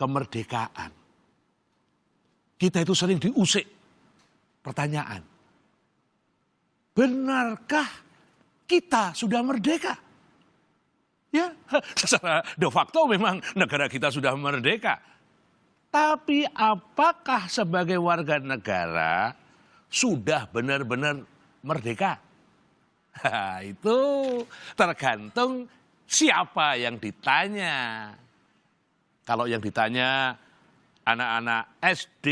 kemerdekaan. Kita itu sering diusik pertanyaan. Benarkah kita sudah merdeka? Ya, secara de facto memang negara kita sudah merdeka. Tapi apakah sebagai warga negara sudah benar-benar merdeka? Itu tergantung siapa yang ditanya. Kalau yang ditanya anak-anak SD,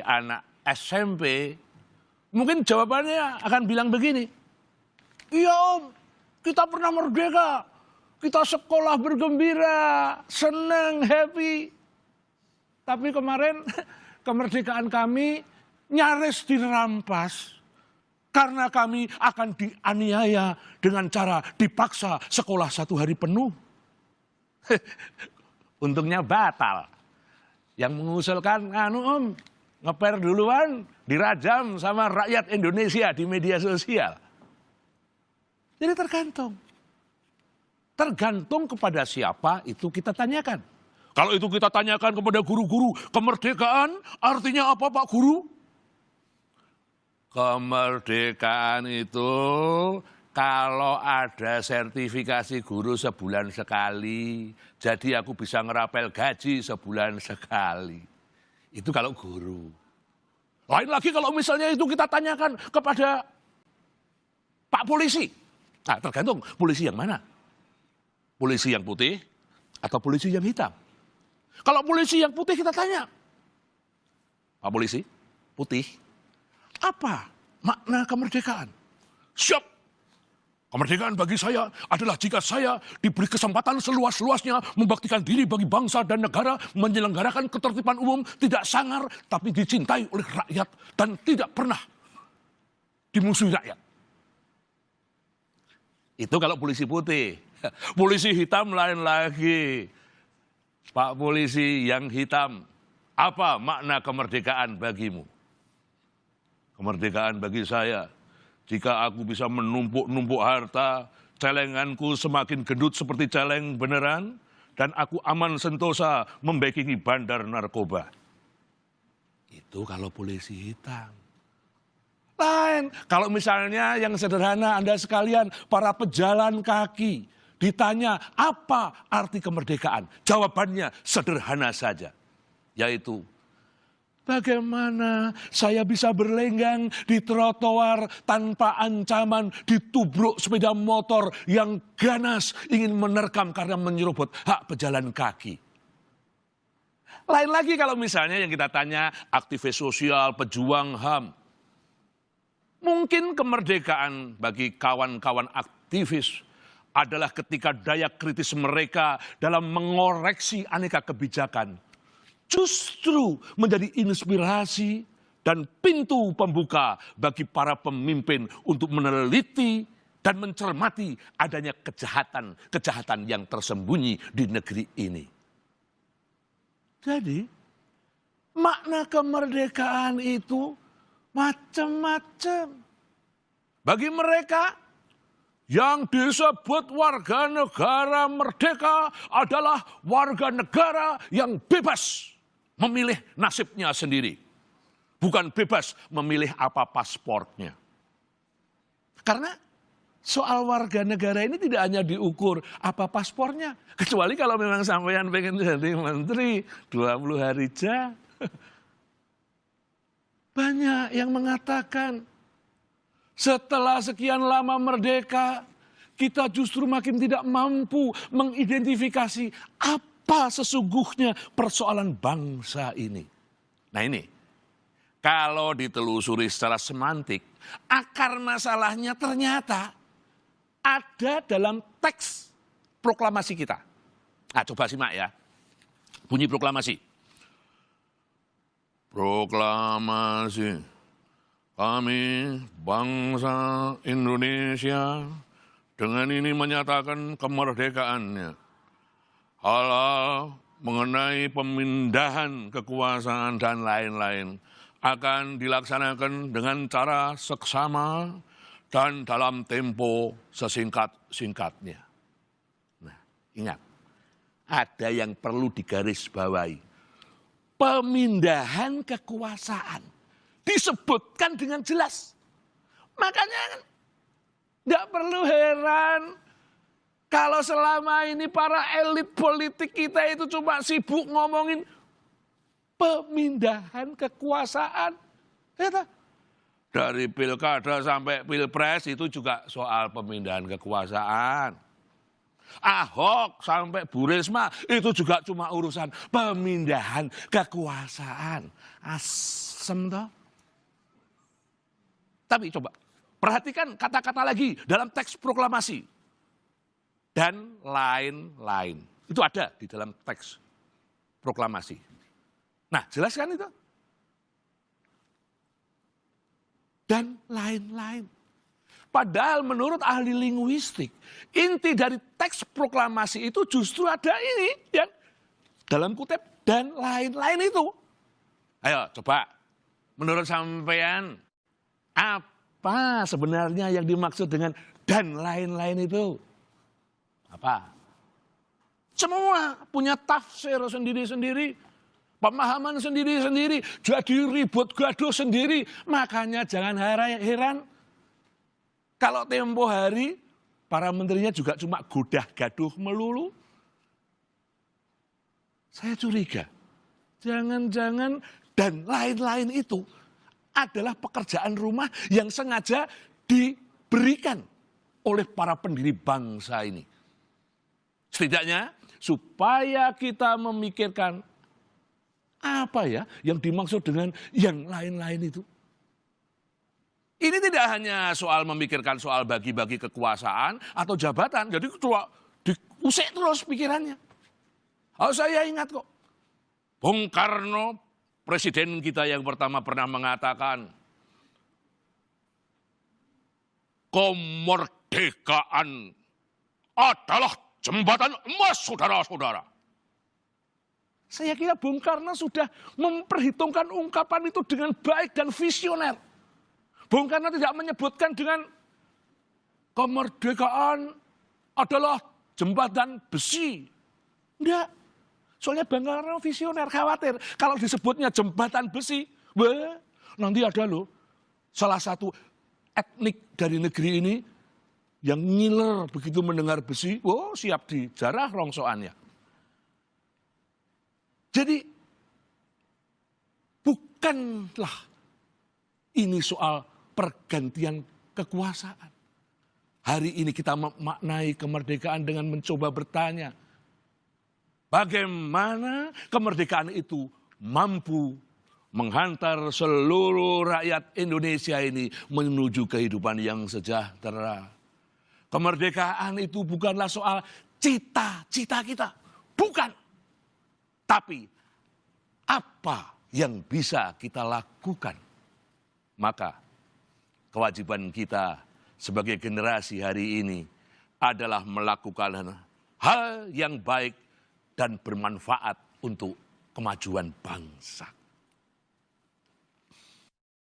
anak SMP, mungkin jawabannya akan bilang begini. Iya om, kita pernah merdeka. Kita sekolah bergembira, senang, happy. Tapi kemarin kemerdekaan kami nyaris dirampas. Karena kami akan dianiaya dengan cara dipaksa sekolah 1 hari penuh. Untungnya batal. Yang mengusulkan, om, ngeper duluan, dirajam sama rakyat Indonesia di media sosial. Jadi tergantung kepada siapa itu kita tanyakan. Kalau itu kita tanyakan kepada guru-guru, kemerdekaan artinya apa Pak Guru? Kemerdekaan itu kalau ada sertifikasi guru sebulan sekali, jadi aku bisa ngerapel gaji sebulan sekali. Itu kalau guru. Lain lagi kalau misalnya itu kita tanyakan kepada Pak Polisi. Nah, tergantung polisi yang mana. Polisi yang putih atau polisi yang hitam. Kalau polisi yang putih kita tanya, Pak Polisi, putih, apa makna kemerdekaan? Siap. Kemerdekaan bagi saya adalah jika saya diberi kesempatan seluas-luasnya membaktikan diri bagi bangsa dan negara, menyelenggarakan ketertiban umum, tidak sangar, tapi dicintai oleh rakyat dan tidak pernah dimusuhi rakyat. Itu kalau polisi putih. Polisi hitam lain lagi. Pak Polisi yang hitam, apa makna kemerdekaan bagimu? Kemerdekaan bagi saya, jika aku bisa menumpuk-numpuk harta, celenganku semakin gendut seperti celeng beneran, dan aku aman sentosa membackingi bandar narkoba. Itu kalau polisi hitam. Lain, kalau misalnya yang sederhana Anda sekalian, para pejalan kaki, ditanya apa arti kemerdekaan? Jawabannya sederhana saja, yaitu bagaimana saya bisa berlenggang di trotoar tanpa ancaman ditubruk sepeda motor yang ganas ingin menerkam karena menyerobot hak pejalan kaki. Lain lagi kalau misalnya yang kita tanya aktivis sosial, pejuang HAM. Mungkin kemerdekaan bagi kawan-kawan aktivis adalah ketika daya kritis mereka dalam mengoreksi aneka kebijakan justru menjadi inspirasi dan pintu pembuka bagi para pemimpin untuk meneliti dan mencermati adanya kejahatan yang tersembunyi di negeri ini. Jadi, makna kemerdekaan itu macam-macam. Bagi mereka yang disebut warga negara merdeka adalah warga negara yang bebas memilih nasibnya sendiri. Bukan bebas memilih apa paspornya. Karena soal warga negara ini tidak hanya diukur apa paspornya. Kecuali kalau memang sampean pengen jadi menteri 20 hari aja. Banyak yang mengatakan setelah sekian lama merdeka, kita justru makin tidak mampu mengidentifikasi apa sesungguhnya persoalan bangsa ini. Nah ini, kalau ditelusuri secara semantik, akar masalahnya ternyata ada dalam teks proklamasi kita. Nah coba simak ya, bunyi proklamasi. Proklamasi kami bangsa Indonesia dengan ini menyatakan kemerdekaannya. Hal-hal mengenai pemindahan kekuasaan dan lain-lain akan dilaksanakan dengan cara seksama dan dalam tempo sesingkat-singkatnya. Nah, ingat, ada yang perlu digarisbawahi. pemindahan kekuasaan. Disebutkan dengan jelas. Makanya nggak perlu heran kalau selama ini para elit politik kita itu cuma sibuk ngomongin pemindahan kekuasaan. Dari pilkada sampai pilpres itu juga soal pemindahan kekuasaan. Ahok sampai Bu Risma itu juga cuma urusan pemindahan kekuasaan. Asem toh. Tapi coba perhatikan kata-kata lagi dalam teks proklamasi. Dan lain-lain. Itu ada di dalam teks proklamasi. Nah, jelaskan itu. Dan lain-lain. Padahal menurut ahli linguistik, inti dari teks proklamasi itu justru ada ini, ya, dalam kutip dan lain-lain itu. Ayo coba, menurut sampean, apa sebenarnya yang dimaksud dengan dan lain-lain itu? Apa? Semua punya tafsir sendiri-sendiri, pemahaman sendiri-sendiri, jadi ribut gaduh sendiri. Makanya jangan heran kalau tempo hari para menterinya juga cuma godah gaduh melulu. Saya curiga, jangan-jangan dan lain-lain itu adalah pekerjaan rumah yang sengaja diberikan oleh para pendiri bangsa ini. Setidaknya supaya kita memikirkan apa ya yang dimaksud dengan yang lain-lain itu. Ini tidak hanya soal memikirkan soal bagi-bagi kekuasaan atau jabatan. Jadi cuma diusik terus pikirannya. Oh, saya ingat kok. Bung Karno, presiden kita yang pertama pernah mengatakan, kemerdekaan adalah jembatan emas, saudara-saudara. Saya kira Bung Karno sudah memperhitungkan ungkapan itu dengan baik dan visioner. Bung Karno tidak menyebutkan dengan kemerdekaan adalah jembatan besi. Enggak. Soalnya Bung Karno visioner, khawatir kalau disebutnya jembatan besi, wah, nanti ada loh salah satu etnik dari negeri ini yang ngiler begitu mendengar besi, oh siap dijarah rongsoannya. Jadi bukanlah ini soal pergantian kekuasaan. Hari ini kita memaknai kemerdekaan dengan mencoba bertanya, bagaimana kemerdekaan itu mampu menghantar seluruh rakyat Indonesia ini menuju kehidupan yang sejahtera. Kemerdekaan itu bukanlah soal cita-cita kita, bukan. Tapi apa yang bisa kita lakukan? Maka kewajiban kita sebagai generasi hari ini adalah melakukan hal yang baik dan bermanfaat untuk kemajuan bangsa.